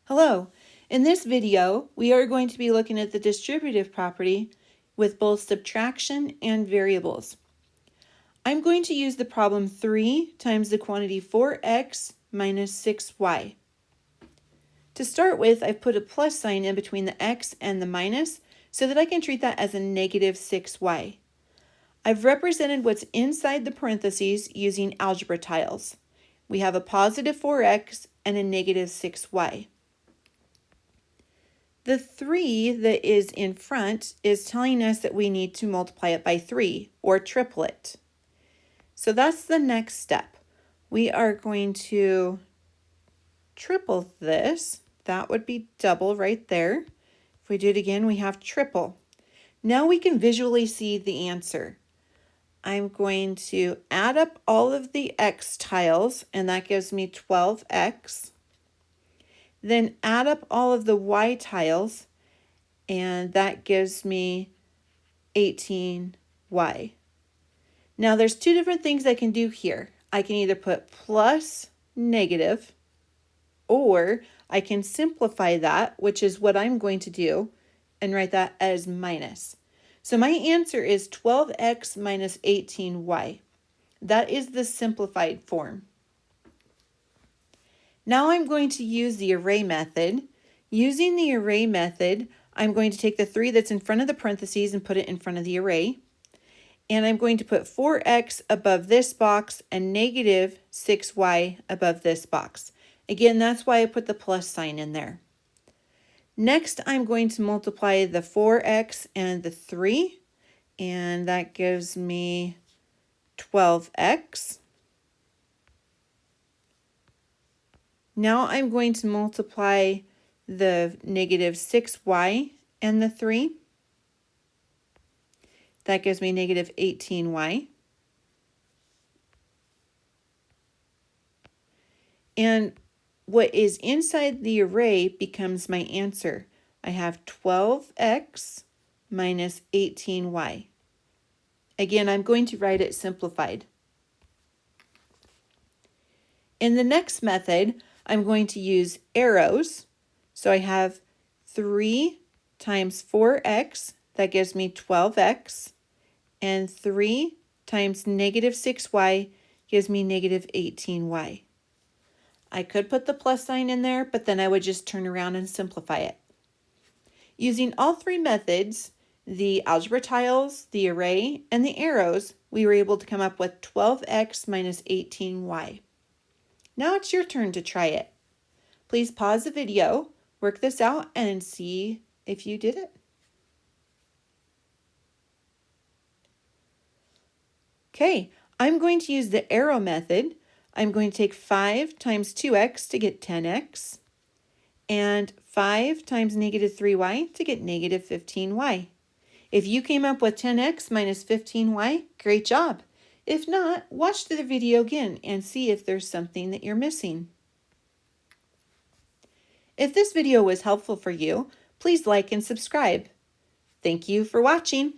Hello. In this video, we are going to be looking at the distributive property with both subtraction and variables. I'm going to use the problem 3 times the quantity 4x minus 6y. To start with, I've put a plus sign in between the x and the minus so that I can treat that as a negative 6y. I've represented what's inside the parentheses using algebra tiles. We have a positive 4x and a negative 6y. The 3 that is in front is telling us that we need to multiply it by 3, or triple it. So that's the next step. We are going to triple this. That would be double right there. If we do it again, we have triple. Now we can visually see the answer. I'm going to add up all of the x tiles, and that gives me 12x. Then add up all of the y tiles, and that gives me 18y. Now there's two different things I can do here. I can either put plus negative, or I can simplify that, which is what I'm going to do, and write that as minus. So my answer is 12x minus 18y. That is the simplified form. Now I'm going to use the array method. Using the array method, I'm going to take the 3 that's in front of the parentheses and put it in front of the array. And I'm going to put 4x above this box and negative 6y above this box. Again, that's why I put the plus sign in there. Next, I'm going to multiply the 4x and the 3, and that gives me 12x. Now I'm going to multiply the negative 6y and the 3. That gives me negative 18y. And what is inside the array becomes my answer. I have 12x minus 18y. Again, I'm going to write it simplified. In the next method, I'm going to use arrows. So I have 3 times 4x, that gives me 12x, and 3 times negative 6y gives me negative 18y. I could put the plus sign in there, but then I would just turn around and simplify it. Using all three methods, the algebra tiles, the array, and the arrows, we were able to come up with 12x minus 18y. Now it's your turn to try it. Please pause the video, work this out, and see if you did it. Okay, I'm going to use the arrow method. I'm going to take 5 times 2x to get 10x, and 5 times negative 3y to get negative 15y. If you came up with 10x minus 15y, great job. If not, watch the video again and see if there's something that you're missing. If this video was helpful for you, please like and subscribe. Thank you for watching.